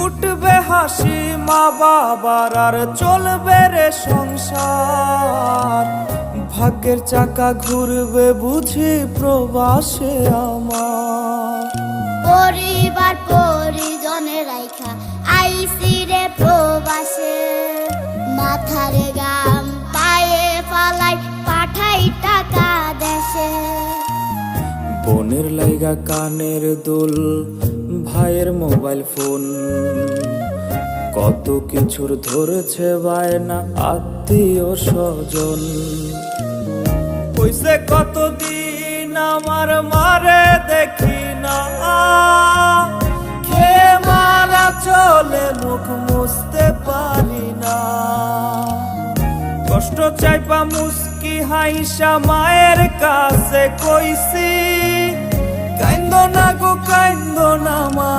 ফুটবে হাসি মা বাবার আর চলবে রে সংসার। ভাগ্যের চাকা ঘুরবে বুঝি প্রবাসে আমার। পরিবার পরিজনে রাইখা আইসি রে প্রবাসে, মাথারে গাম পায়ে ফালাই পাঠাই টাকা দেশে। বোনের লাইগা কানের দুল, ভাইয়ের মোবাইল ফোন, কত কিছুর ধরেছে বায়না আত্মীয় স্বজন। কইছে কতদিন আমার মারে দেখি না, খেয়ে মারা চলে মুখ মুছতে পারি না। কষ্ট চাইপা মুস্কি হাইসা মায়ের কাছে কইছি, কাইন্দ না গো কাইন্দ না মা।